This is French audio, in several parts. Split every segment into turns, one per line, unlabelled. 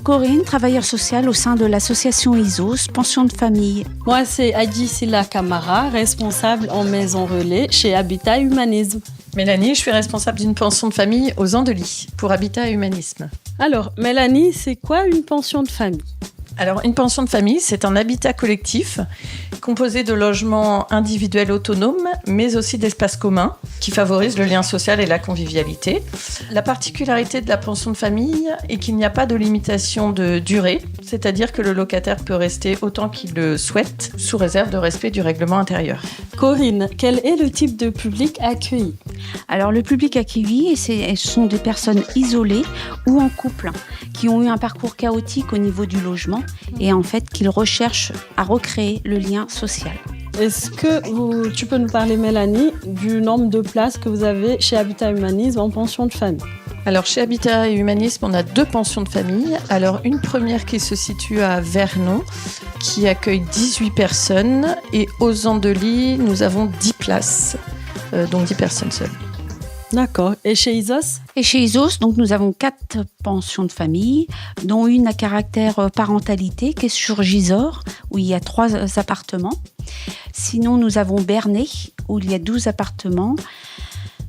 Corinne, travailleure sociale au sein de l'association ISOS, pension de famille.
Moi, c'est Adjisila Camara, responsable en maison relais chez Habitat Humanisme.
Mélanie, je suis responsable d'une pension de famille aux Andelys pour Habitat et Humanisme.
Alors, Mélanie, c'est quoi une pension de famille ?
Alors, une pension de famille, c'est un habitat collectif composé de logements individuels autonomes, mais aussi d'espaces communs qui favorisent le lien social et la convivialité. La particularité de la pension de famille est qu'il n'y a pas de limitation de durée, c'est-à-dire que le locataire peut rester autant qu'il le souhaite, sous réserve de respect du règlement intérieur.
Corinne, quel est le type de public accueilli ?
Alors, le public accueilli, ce sont des personnes isolées ou en couple qui ont eu un parcours chaotique au niveau du logement et en fait qu'ils recherchent à recréer le lien social.
Est-ce que tu peux nous parler, Mélanie, du nombre de places que vous avez chez Habitat Humanisme en pension de famille ?
Alors, chez Habitat et Humanisme, on a 2 pensions de famille. Alors, une première qui se situe à Vernon, qui accueille 18 personnes. Et aux Andelys, nous avons 10 places, donc 10 personnes seules.
D'accord. Et chez ISOS ?
Et chez ISOS, donc, nous avons 4 pensions de famille, dont une à caractère parentalité, qui est sur Gisors, où il y a 3 appartements. Sinon, nous avons Bernay, où il y a 12 appartements,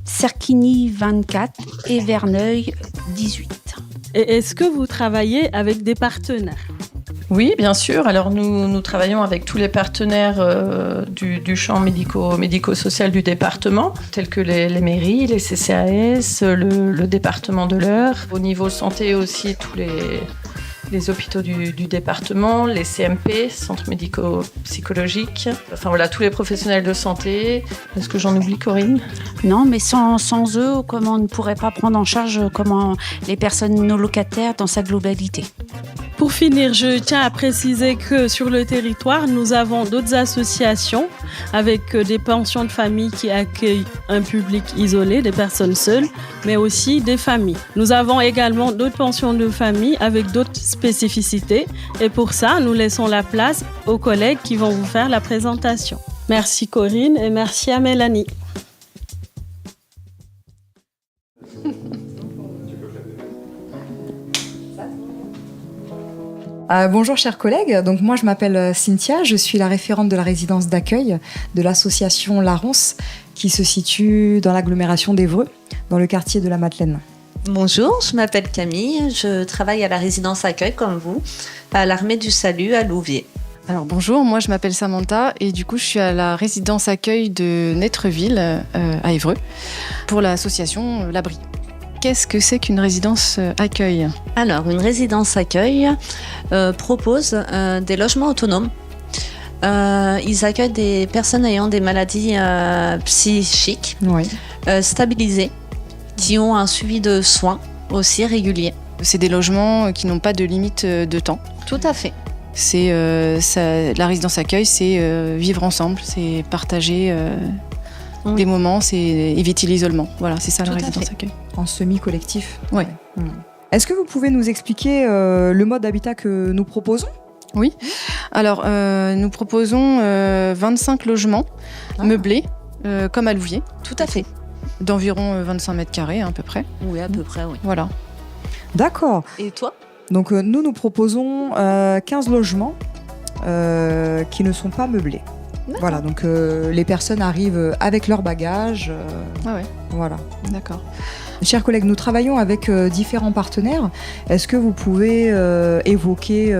Cerquigny, 24 et Verneuil, 18.
Et est-ce que vous travaillez avec des partenaires ?
Oui, bien sûr. Alors, nous travaillons avec tous les partenaires du champ médico-social du département, tels que les mairies, les CCAS, le département de l'Eure. Au niveau santé aussi, tous les hôpitaux du département, les CMP, centres médico-psychologiques. Enfin voilà, tous les professionnels de santé. Est-ce que j'en oublie, Corinne ?
Non, mais sans eux, comment on ne pourrait pas prendre en charge les personnes non locataires dans sa globalité ?
Pour finir, je tiens à préciser que sur le territoire, nous avons d'autres associations avec des pensions de famille qui accueillent un public isolé, des personnes seules, mais aussi des familles. Nous avons également d'autres pensions de famille avec d'autres spécificités et pour ça, nous laissons la place aux collègues qui vont vous faire la présentation. Merci Corinne et merci à Mélanie.
Bonjour chers collègues, donc moi je m'appelle Cynthia, je suis la référente de la résidence d'accueil de l'association La Ronce qui se situe dans l'agglomération d'Évreux, dans le quartier de la Madeleine.
Bonjour, je m'appelle Camille, je travaille à la résidence accueil comme vous, à l'Armée du Salut à Louviers.
Alors bonjour, moi je m'appelle Samantha et du coup je suis à la résidence accueil de Netreville à Évreux pour l'association L'Abri. Qu'est-ce que c'est qu'une résidence accueil ?
Alors, une résidence accueil propose des logements autonomes. Ils accueillent des personnes ayant des maladies psychiques stabilisées, qui ont un suivi de soins aussi régulier.
C'est des logements qui n'ont pas de limite de temps.
Tout à fait.
La résidence accueil, c'est vivre ensemble, c'est partager des moments, c'est éviter l'isolement. Voilà, c'est ça la résidence accueil.
En semi-collectif.
Oui.
Est-ce que vous pouvez nous expliquer le mode d'habitat que nous proposons ?
Oui. Alors, nous proposons 25 logements meublés, comme à Louviers.
Tout à fait.
D'environ 25 mètres carrés, à peu près.
Oui, à peu près, oui.
Voilà.
D'accord.
Et toi ?
Donc, nous proposons 15 logements qui ne sont pas meublés.
D'accord.
Voilà, donc les personnes arrivent avec leurs bagages. Voilà.
D'accord.
Chers collègues, nous travaillons avec différents partenaires. Est-ce que vous pouvez évoquer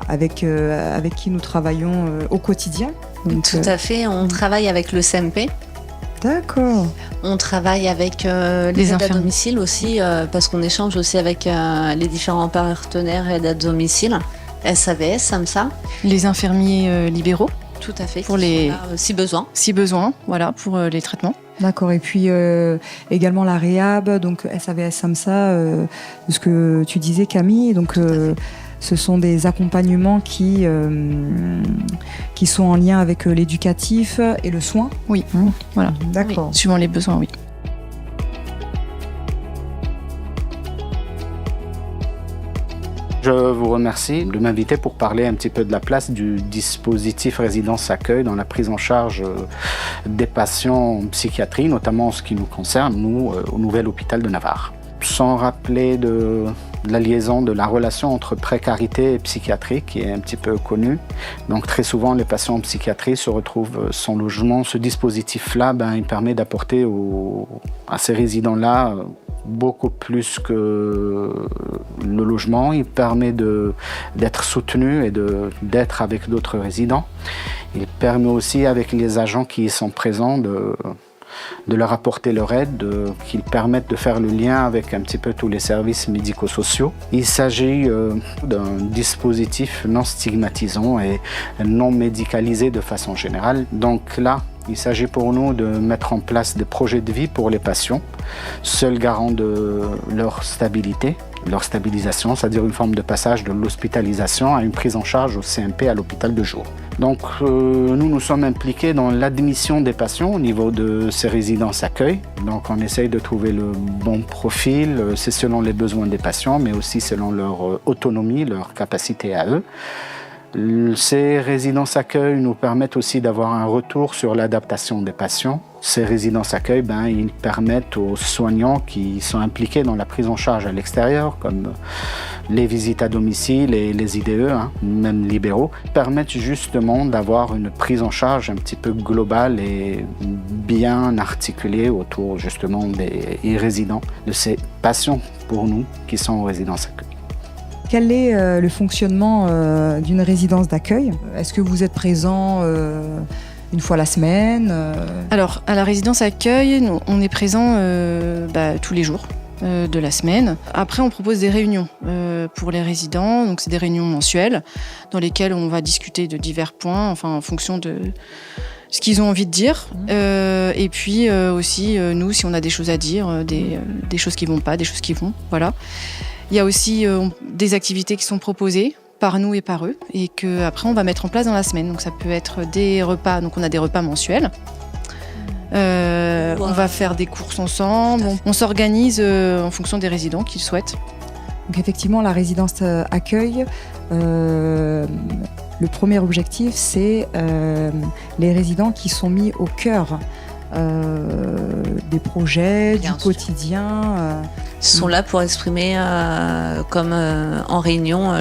avec qui nous travaillons au quotidien ? Donc,
tout à fait, on travaille avec le CMP.
D'accord.
On travaille avec les aides à domicile aussi, parce qu'on échange aussi avec les différents partenaires aides à domicile. SAVS, SAMSA.
Les infirmiers libéraux.
Tout à fait.
Pour les
si besoin.
Si besoin, voilà, pour les traitements.
D'accord. Et puis également la réhab, donc SAVS, SAMSA, ce que tu disais Camille. Donc ce sont des accompagnements qui sont en lien avec l'éducatif et le soin.
Oui. Voilà.
D'accord.
Oui. Suivant les besoins, oui.
Je vous remercie de m'inviter pour parler un petit peu de la place du dispositif résidence accueil dans la prise en charge des patients en psychiatrie, notamment en ce qui nous concerne, nous, au nouvel hôpital de Navarre. Sans rappeler de la liaison de la relation entre précarité et psychiatrie qui est un petit peu connue. Donc très souvent, les patients en psychiatrie se retrouvent sans logement. Ce dispositif-là, il permet d'apporter à ces résidents-là beaucoup plus que le logement. Il permet d'être soutenu et d'être avec d'autres résidents. Il permet aussi, avec les agents qui y sont présents, de leur apporter leur aide, qu'ils permettent de faire le lien avec un petit peu tous les services médico-sociaux. Il s'agit d'un dispositif non stigmatisant et non médicalisé de façon générale. Donc là, il s'agit pour nous de mettre en place des projets de vie pour les patients, seul garant de leur stabilité, leur stabilisation, c'est-à-dire une forme de passage de l'hospitalisation à une prise en charge au CMP à l'hôpital de jour. Donc nous sommes impliqués dans l'admission des patients au niveau de ces résidences accueil. Donc on essaye de trouver le bon profil, c'est selon les besoins des patients, mais aussi selon leur autonomie, leur capacité à eux. Ces résidences accueil nous permettent aussi d'avoir un retour sur l'adaptation des patients. Ces résidences accueil, ils permettent aux soignants qui sont impliqués dans la prise en charge à l'extérieur, comme les visites à domicile et les IDE, même libéraux, permettent justement d'avoir une prise en charge un petit peu globale et bien articulée autour justement des résidents, de ces patients pour nous qui sont en résidence accueil.
Quel est le fonctionnement d'une résidence d'accueil? Est-ce que vous êtes présent une fois la semaine?
Alors, à la résidence accueil, on est présent tous les jours de la semaine. Après, on propose des réunions pour les résidents. Donc, c'est des réunions mensuelles dans lesquelles on va discuter de divers points, en fonction de ce qu'ils ont envie de dire. Et puis aussi, nous, si on a des choses à dire, des choses qui vont pas, des choses qui vont, voilà. Il y a aussi des activités qui sont proposées par nous et par eux et qu'après on va mettre en place dans la semaine. Donc ça peut être des repas, donc on a des repas mensuels. On va faire des courses ensemble, on s'organise en fonction des résidents qu'ils souhaitent.
Donc effectivement, la résidence accueil, le premier objectif, c'est les résidents qui sont mis au cœur des projets, du quotidien.
Ils sont là pour exprimer, comme en réunion,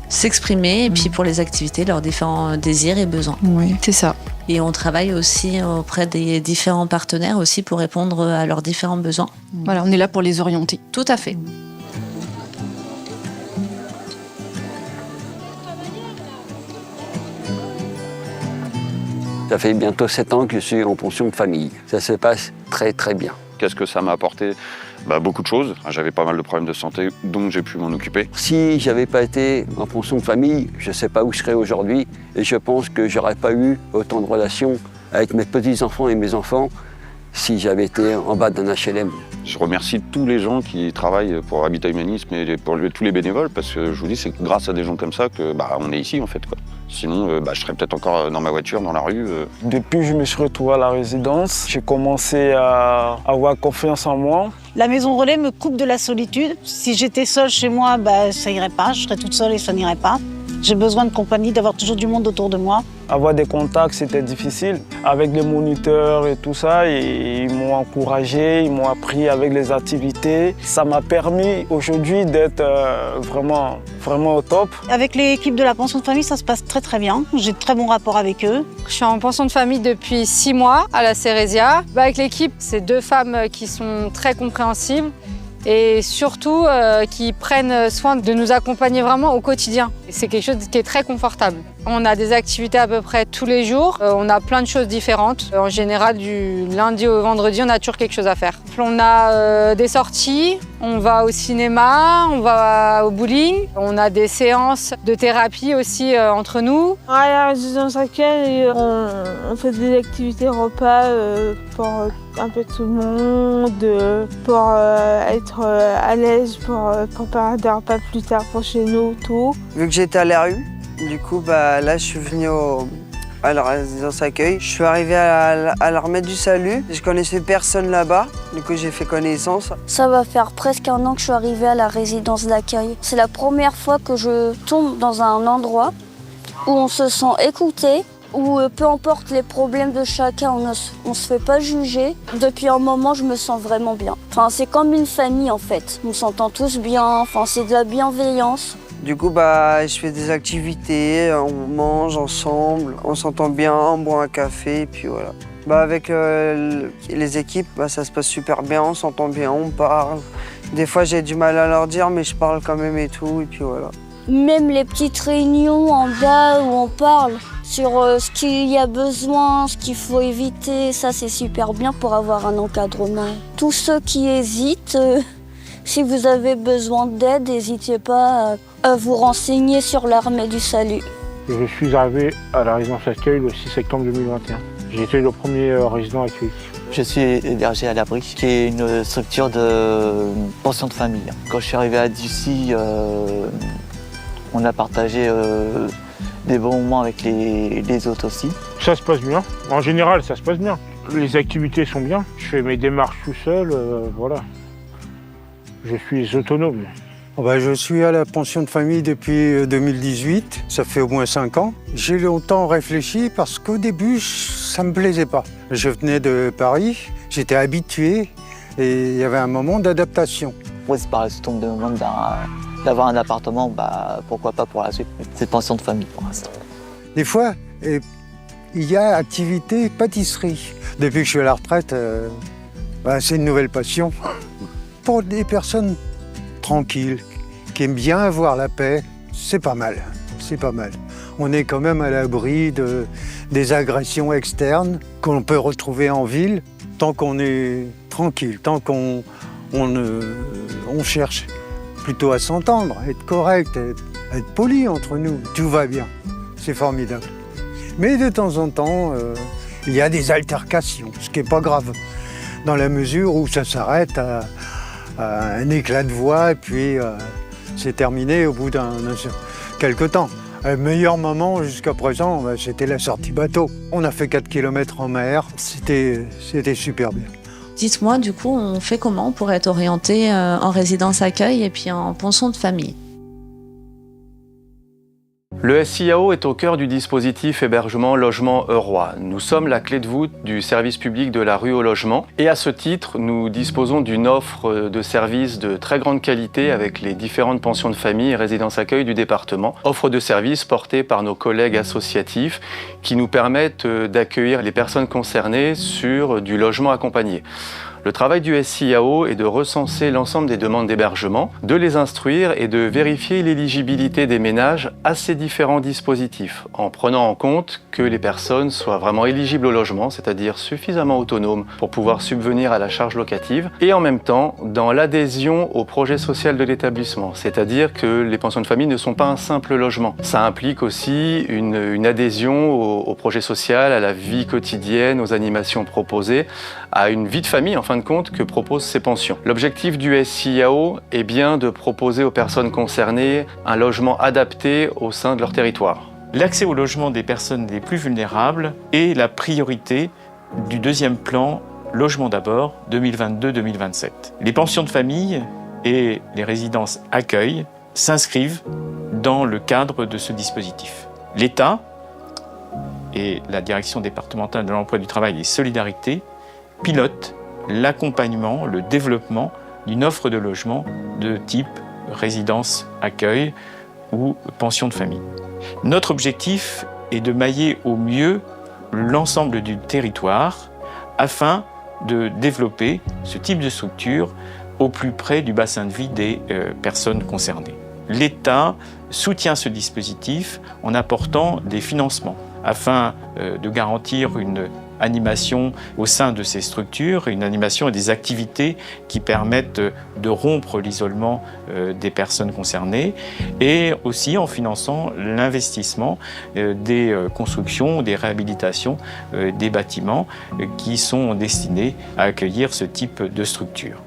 s'exprimer et puis pour les activités, leurs différents désirs et besoins.
Oui, c'est ça.
Et on travaille aussi auprès des différents partenaires aussi pour répondre à leurs différents besoins.
Voilà, on est là pour les orienter.
Tout à fait.
Ça fait bientôt 7 ans que je suis en pension de famille. Ça se passe très très bien.
Qu'est-ce que ça m'a apporté ? Beaucoup de choses. J'avais pas mal de problèmes de santé, donc j'ai pu m'en occuper.
Si j'avais pas été en pension de famille, je sais pas où je serais aujourd'hui. Et je pense que j'aurais pas eu autant de relations avec mes petits-enfants et mes enfants si j'avais été en bas d'un HLM.
Je remercie tous les gens qui travaillent pour Habitat Humanisme et pour tous les bénévoles, parce que je vous dis, c'est grâce à des gens comme ça que on est ici en fait, quoi. Sinon, je serais peut-être encore dans ma voiture, dans la rue.
Depuis que je me suis retrouvé à la résidence, j'ai commencé à avoir confiance en moi.
La maison relais me coupe de la solitude. Si j'étais seule chez moi, ça irait pas. Je serais toute seule et ça n'irait pas. J'ai besoin de compagnie, d'avoir toujours du monde autour de moi.
Avoir des contacts, c'était difficile. Avec les moniteurs et tout ça, ils m'ont encouragé, ils m'ont appris avec les activités. Ça m'a permis aujourd'hui d'être vraiment au top.
Avec l'équipe de la pension de famille, ça se passe très très bien. J'ai de très bons rapports avec eux.
Je suis en pension de famille depuis 6 mois à la Cérésia. Avec l'équipe, c'est 2 femmes qui sont très compréhensibles et surtout qui prennent soin de nous accompagner vraiment au quotidien. C'est quelque chose qui est très confortable. On a des activités à peu près tous les jours, on a plein de choses différentes. En général, du lundi au vendredi, on a toujours quelque chose à faire. On a des sorties, on va au cinéma, on va au bowling, on a des séances de thérapie aussi entre nous.
À la résidence accueil, on fait des activités repas pour un peu tout le monde, pour être à l'aise, pour préparer des repas plus tard pour chez nous, tout.
Vu que j'étais à la rue, du coup, là, je suis venu à la résidence accueil. Je suis arrivé à la remettre du salut. Je connaissais personne là-bas, du coup, j'ai fait connaissance.
Ça va faire presque 1 an que je suis arrivée à la résidence d'accueil. C'est la première fois que je tombe dans un endroit où on se sent écouté, où peu importe les problèmes de chacun, on se fait pas juger. Depuis un moment, je me sens vraiment bien. Enfin, c'est comme une famille en fait. On s'entend tous bien, enfin, c'est de la bienveillance.
Du coup, je fais des activités, on mange ensemble, on s'entend bien, on boit un café, et puis voilà. Avec les équipes, ça se passe super bien, on s'entend bien, on parle. Des fois, j'ai du mal à leur dire, mais je parle quand même et tout, et puis voilà.
Même les petites réunions en bas où on parle sur ce qu'il y a besoin, ce qu'il faut éviter, ça c'est super bien pour avoir un encadrement. Tous ceux qui hésitent, si vous avez besoin d'aide, n'hésitez pas à vous renseigner sur l'Armée du Salut.
Je suis arrivé à la résidence accueil le 6 septembre 2021. J'ai été le premier résident accueilli.
Je suis hébergé à l'Abri, qui est une structure de pension de famille. Quand je suis arrivé à Ducy, on a partagé des bons moments avec les autres aussi.
Ça se passe bien. En général, ça se passe bien. Les activités sont bien. Je fais mes démarches tout seul, voilà. Je suis autonome.
Je suis à la pension de famille depuis 2018, ça fait au moins 5 ans. J'ai longtemps réfléchi parce qu'au début, ça ne me plaisait pas. Je venais de Paris, j'étais habitué et il y avait un moment d'adaptation.
Moi, c'est pareil, si on me demande d'avoir un appartement, pourquoi pas pour la suite. C'est pension de famille pour l'instant.
Des fois, il y a activité pâtisserie. Depuis que je suis à la retraite, c'est une nouvelle passion. Pour des personnes tranquilles, qui aiment bien avoir la paix, c'est pas mal, c'est pas mal. On est quand même à l'abri des agressions externes qu'on peut retrouver en ville, tant qu'on est tranquille, tant qu'on cherche plutôt à s'entendre, être correct, être poli entre nous, tout va bien, c'est formidable. Mais de temps en temps, il y a des altercations, ce qui n'est pas grave, dans la mesure où ça s'arrête à un éclat de voix et puis c'est terminé au bout d'un quelque temps. Le meilleur moment jusqu'à présent, c'était la sortie bateau. On a fait 4 km en mer, c'était super bien.
Dites-moi, du coup, on fait comment pour être orienté en résidence accueil et puis en pension de famille?
Le SIAO est au cœur du dispositif hébergement logement Eurois. Nous sommes la clé de voûte du service public de la rue au logement et à ce titre, nous disposons d'une offre de services de très grande qualité avec les différentes pensions de famille et résidences accueil du département. Offre de services portée par nos collègues associatifs qui nous permettent d'accueillir les personnes concernées sur du logement accompagné. Le travail du SIAO est de recenser l'ensemble des demandes d'hébergement, de les instruire et de vérifier l'éligibilité des ménages à ces différents dispositifs, en prenant en compte que les personnes soient vraiment éligibles au logement, c'est-à-dire suffisamment autonomes pour pouvoir subvenir à la charge locative, et en même temps dans l'adhésion au projet social de l'établissement, c'est-à-dire que les pensions de famille ne sont pas un simple logement. Ça implique aussi une adhésion au projet social, à la vie quotidienne, aux animations proposées, à une vie de famille, en fin de compte, que proposent ces pensions. L'objectif du SIAO est bien de proposer aux personnes concernées un logement adapté au sein de leur territoire.
L'accès au logement des personnes les plus vulnérables est la priorité du deuxième plan Logement d'abord 2022-2027. Les pensions de famille et les résidences accueil s'inscrivent dans le cadre de ce dispositif. L'État et la direction départementale de l'emploi du travail et solidarité pilotent l'accompagnement, le développement d'une offre de logement de type résidence accueil ou pension de famille. Notre objectif est de mailler au mieux l'ensemble du territoire afin de développer ce type de structure au plus près du bassin de vie des personnes concernées. L'État soutient ce dispositif en apportant des financements afin de garantir une animation au sein de ces structures, une animation et des activités qui permettent de rompre l'isolement des personnes concernées et aussi en finançant l'investissement des constructions, des réhabilitations des bâtiments qui sont destinés à accueillir ce type de structure.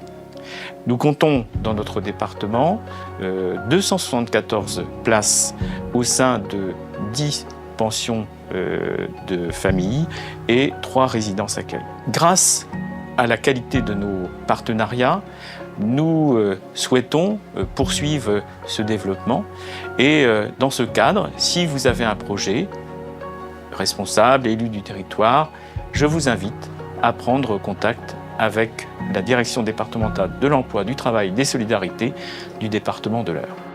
Nous comptons dans notre département 274 places au sein de 10 pensions de famille et 3 résidences accueil. Grâce à la qualité de nos partenariats, nous souhaitons poursuivre ce développement et dans ce cadre, si vous avez un projet, responsables, élus du territoire, je vous invite à prendre contact avec la direction départementale de l'emploi, du travail, des solidarités du département de l'Eure.